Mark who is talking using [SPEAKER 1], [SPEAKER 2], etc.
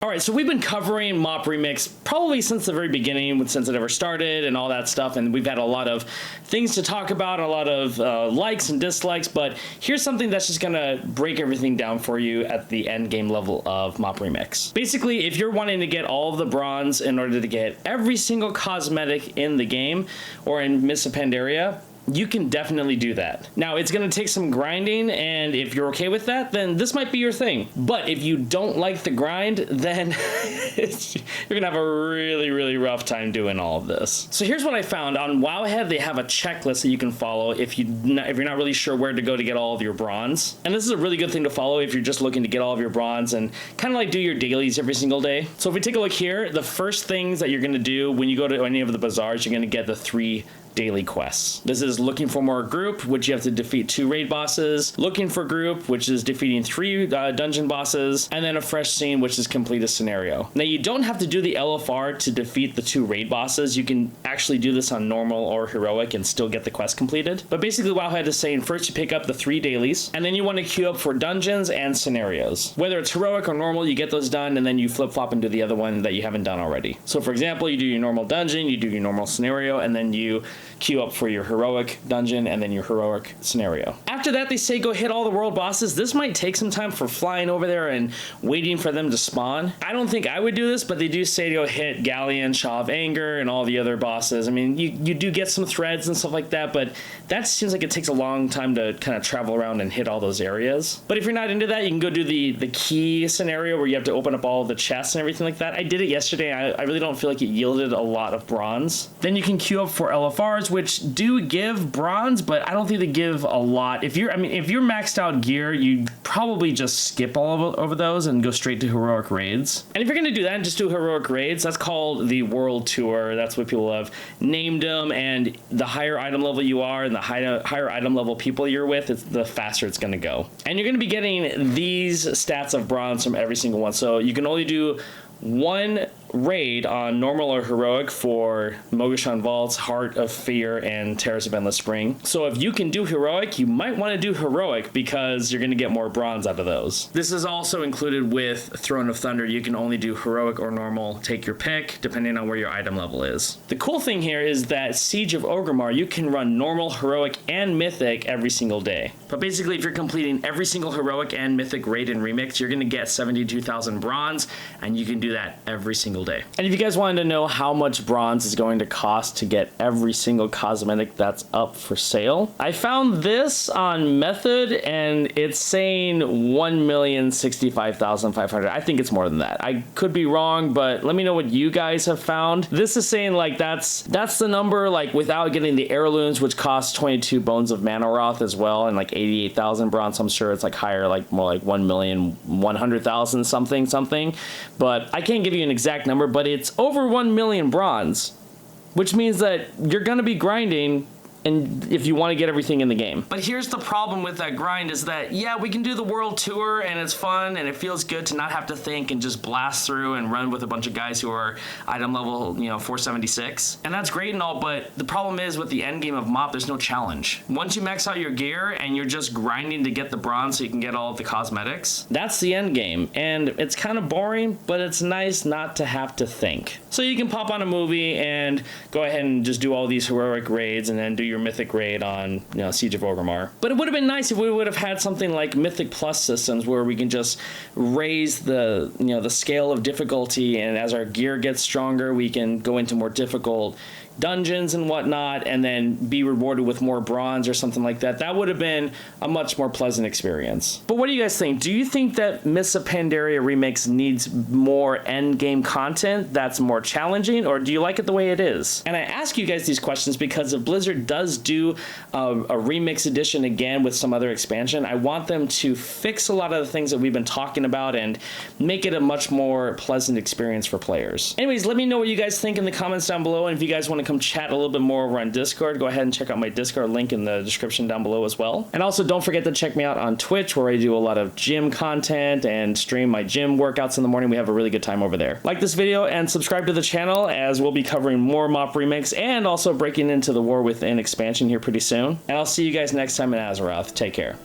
[SPEAKER 1] Alright, so we've been covering MoP Remix probably since the very beginning, since it ever started and all that stuff, and we've had a lot of things to talk about, a lot of likes and dislikes, but here's something that's just gonna break everything down for you at the end game level of MoP Remix. Basically, if you're wanting to get all of the bronze in order to get every single cosmetic in the game, or in Miss Pandaria, you can definitely do that. Now, it's going to take some grinding, and if you're okay with that, then this might be your thing. But if you don't like the grind, then you're going to have a really rough time doing all of this. So here's what I found. On Wowhead, they have a checklist that you can follow if you're not really sure where to go to get all of your bronze. And this is a really good thing to follow if you're just looking to get all of your bronze and kind of like do your dailies every single day. So if we take a look here, the first things that you're going to do when you go to any of the bazaars, you're going to get the 3 daily quests. This is looking for more group, which you have to defeat 2 raid bosses, looking for group, which is defeating 3 dungeon bosses, and then a fresh scene, which is complete a scenario. Now, you don't have to do the LFR to defeat the 2 raid bosses. You can actually do this on normal or heroic and still get the quest completed. But basically, Wowhead is saying first you pick up the 3 dailies, and then you want to queue up for dungeons and scenarios. Whether it's heroic or normal, you get those done, and then you flip-flop and do the other one that you haven't done already. So for example, you do your normal dungeon, you do your normal scenario, and then you queue up for your heroic dungeon and then your heroic scenario. After that, they say go hit all the world bosses. This might take some time for flying over there and waiting for them to spawn. I don't think I would do this, but they do say to go hit Galleon, Shaw of Anger, and all the other bosses. I mean, you do get some threads and stuff like that, but that seems like it takes a long time to kind of travel around and hit all those areas. But if you're not into that, you can go do the key scenario where you have to open up all the chests and everything like that. I did it yesterday. I really don't feel like it yielded a lot of bronze. Then you can queue up for LFRs, which do give bronze, but I don't think they give a lot. If you're maxed out gear, you probably just skip all over those and go straight to heroic raids. And if you're gonna do that and just do heroic raids, that's called the World Tour. That's what people have named them. And the higher item level you are and the higher item level people you're with, the faster it's gonna go. And you're gonna be getting these stats of bronze from every single one. So you can only do 1 raid on normal or heroic for Mogashan Vaults, Heart of Fear, and Terrace of Endless Spring. So if you can do heroic, you might want to do heroic because you're going to get more bronze out of those. This is also included with Throne of Thunder. You can only do heroic or normal, take your pick, depending on where your item level is. The cool thing here is that Siege of Orgrimmar, you can run normal, heroic, and mythic every single day. But basically, if you're completing every single heroic and mythic raid and remix, you're going to get 72,000 bronze, and you can do that every single day. And if you guys wanted to know how much bronze is going to cost to get every single cosmetic that's up for sale, I found this on Method, and it's saying 1,065,500. I think it's more than that. I could be wrong, but let me know what you guys have found. This is saying like that's the number, like without getting the heirlooms, which cost 22 bones of Manoroth as well, and like 88,000 bronze. I'm sure it's like higher, like more like 1,100,000 something. But I can't give you an exact number, but it's over 1 million bronze, which means that you're going to be grinding and if you want to get everything in the game. But here's the problem with that grind is that, yeah, we can do the world tour and it's fun and it feels good to not have to think and just blast through and run with a bunch of guys who are item level, 476. And that's great and all, but the problem is with the end game of MoP, there's no challenge. Once you max out your gear and you're just grinding to get the bronze so you can get all of the cosmetics, that's the end game. And it's kind of boring, but it's nice not to have to think. So you can pop on a movie and go ahead and just do all these heroic raids and then do your mythic raid on Siege of Orgrimmar. But it would have been nice if we would have had something like Mythic Plus systems where we can just raise the the scale of difficulty, and as our gear gets stronger we can go into more difficult dungeons and whatnot and then be rewarded with more bronze or something like that. That would have been a much more pleasant experience. But what do you guys think? Do you think that Miss Pandaria Remix needs more end game content that's more challenging, or do you like it the way it is? And I ask you guys these questions because if Blizzard does do a remix edition again with some other expansion, I want them to fix a lot of the things that we've been talking about and make it a much more pleasant experience for players. Anyways, let me know what you guys think in the comments down below, and if you guys want to come chat a little bit more over on Discord, go ahead and check out my Discord link in the description down below as well. And also don't forget to check me out on Twitch, where I do a lot of gym content and stream my gym workouts in the morning. We have a really good time over there. Like this video and subscribe to the channel, as we'll be covering more MoP Remix and also breaking into the War Within expansion here pretty soon. And I'll see you guys next time in Azeroth. Take care.